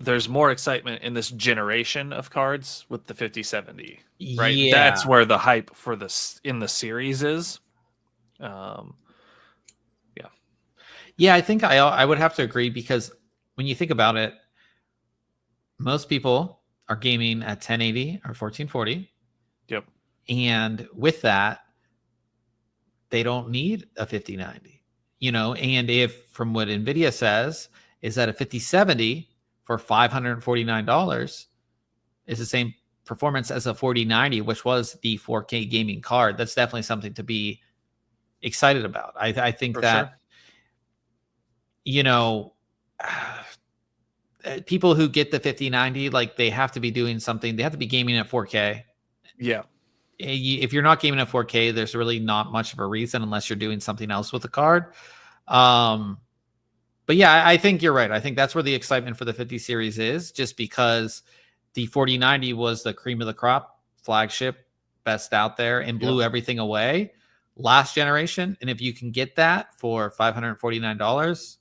there's more excitement in this generation of cards with the 5070, right? Yeah. That's where the hype for this in the series is. Yeah, I think I would have to agree, because when you think about it, most people are gaming at 1080 or 1440. Yep. And with that, they don't need a 5090, and if, from what NVIDIA says, is that a 5070 for $549 is the same performance as a 4090, which was the 4K gaming card. That's definitely something to be excited about. I think for that, people who get the 5090, they have to be doing something. They have to be gaming at 4K. Yeah. If you're not gaming at 4K, there's really not much of a reason, unless you're doing something else with the card. But yeah, I think you're right. I think that's where the excitement for the 50 series is, just because the 4090 was the cream of the crop, flagship, best out there, and blew everything away last generation. And if you can get that for $549,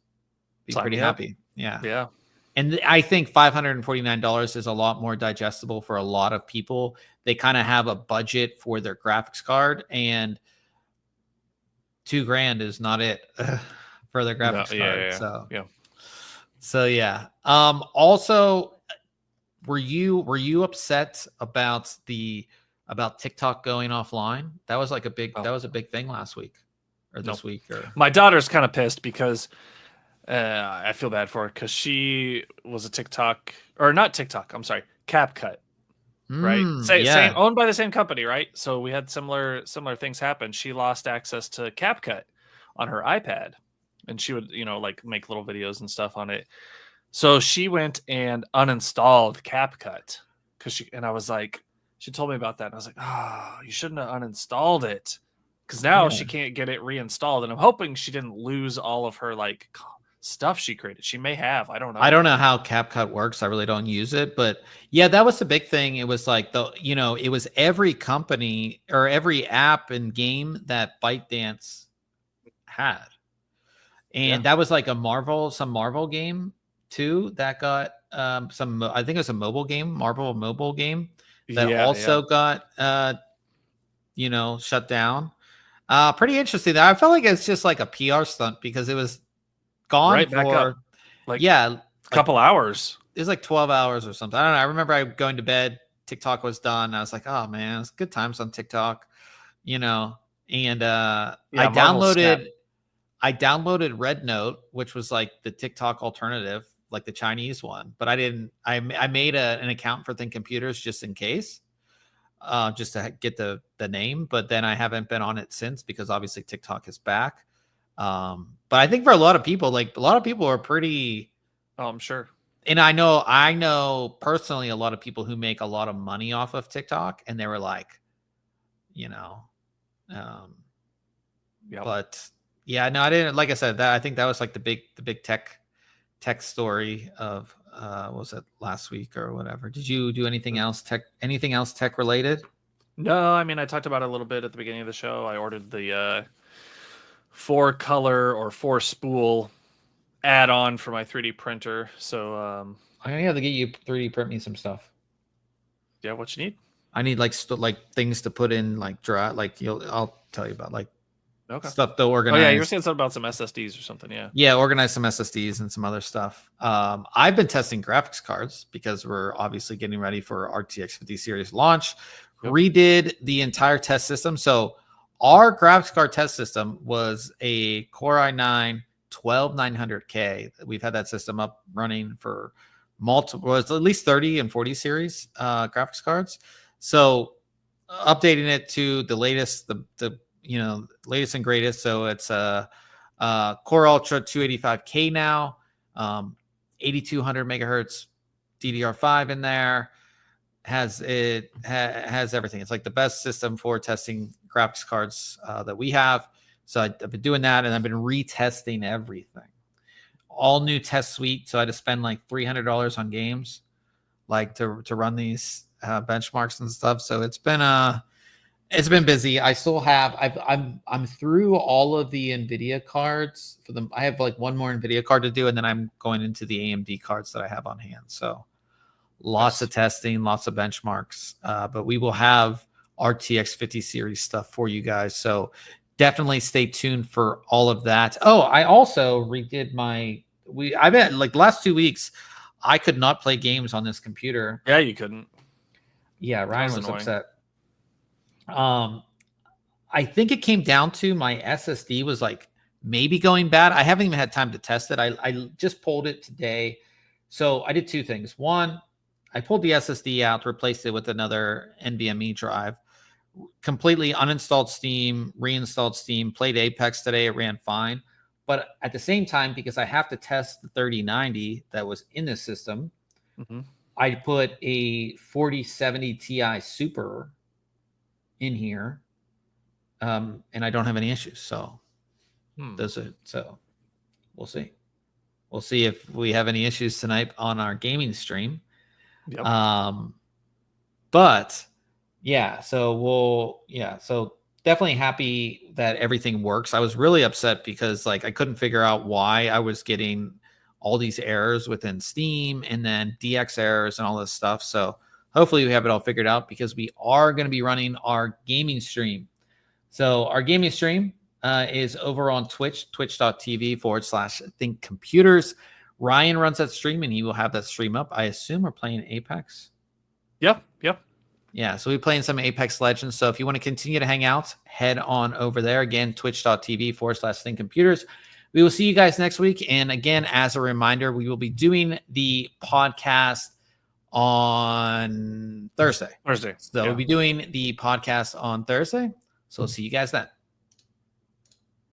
be pretty happy. Yeah. Yeah. And I think $549 is a lot more digestible for a lot of people. They kind of have a budget for their graphics card, and $2,000 is not it for their graphics card. So yeah. Also, were you upset about TikTok going offline? That was a big thing last week or this week. My daughter's kind of pissed because I feel bad for her, because she was a TikTok, or not TikTok, I'm sorry, CapCut, right? Same, owned by the same company, right? So we had similar things happen. She lost access to CapCut on her iPad, and she would, make little videos and stuff on it. So she went and uninstalled CapCut and I was like, she told me about that, and I was like, oh, you shouldn't have uninstalled it, because now she can't get it reinstalled. And I'm hoping she didn't lose all of her stuff she created. She may have. I don't know. I don't know how CapCut works. I really don't use it, but yeah, that was the big thing. It was it was every company or every app and game that ByteDance had, and that was some Marvel game too that got I think it was a mobile game, Marvel mobile game that also got shut down. Pretty interesting. I felt like it's just like a PR stunt, because it was gone back up. A couple hours. It was like 12 hours or something. I don't know. I remember going to bed, TikTok was done. I was like, oh man, it's good times on TikTok, and I downloaded Red Note, which was like the TikTok alternative, like the Chinese one, but I made an account for ThinkComputers just in case, just to get the name, but then I haven't been on it since, because obviously TikTok is back. But I think for a lot of people, are pretty. Oh, I'm sure. And I know personally a lot of people who make a lot of money off of TikTok, and they were like, but yeah, no, I didn't. Like I said, I think that was like the big tech story of was it last week or whatever. Did you do anything else tech related? No, I mean, I talked about it a little bit at the beginning of the show. I ordered the 4-color or 4-spool add-on for my 3D printer. So I'm gonna have to get you 3D print me some stuff. Yeah, what you need? I need like things to put in, like I'll tell you about like stuff to organize. Oh yeah, you were saying something about some SSDs or something. Yeah, organize some SSDs and some other stuff. I've been testing graphics cards because we're obviously getting ready for RTX 50 series launch. Yep. Redid the entire test system. So our graphics card test system was a Core i9 12900K. We've had that system up running for multiple, at least 30 and 40 series graphics cards. So updating it to the latest, the latest and greatest. So it's a Core Ultra 285K now, 8200 megahertz DDR5 in there. Has everything. It's like the best system for testing graphics cards that we have. So I've been doing that, and I've been retesting everything. All new test suite. So I had to spend like $300 on games, like to run these benchmarks and stuff. So it's been busy. I still have. I'm through all of the NVIDIA cards for them. I have like one more NVIDIA card to do, and then I'm going into the AMD cards that I have on hand. So lots of testing, lots of benchmarks. But we will have RTX 50 series stuff for you guys. So definitely stay tuned for all of that. Oh, I also redid I bet like the last 2 weeks, I could not play games on this computer. Yeah, you couldn't. Yeah, Ryan was upset. I think it came down to my SSD was like maybe going bad. I haven't even had time to test it. I just pulled it today. So I did two things. One, I pulled the SSD out, replaced it with another NVMe drive, completely uninstalled Steam, reinstalled Steam, played Apex today. It ran fine. But at the same time, because I have to test the 3090 that was in the system, I put a 4070 Ti Super in here, and I don't have any issues. So so we'll see. We'll see if we have any issues tonight on our gaming stream. Yep. But yeah, so definitely happy that everything works. I was really upset because like I couldn't figure out why I was getting all these errors within Steam and then DX errors and all this stuff. So hopefully we have it all figured out because we are going to be running our gaming stream. So our gaming stream is over on Twitch, twitch.tv/ThinkComputers. Ryan runs that stream and he will have that stream up. I assume we're playing Apex. Yep. Yeah, so we're playing some Apex Legends. So if you want to continue to hang out, head on over there. Again, twitch.tv/ThinkComputers. We will see you guys next week. And again, as a reminder, we will be doing the podcast on Thursday. So we'll be doing the podcast on Thursday. So we'll see you guys then.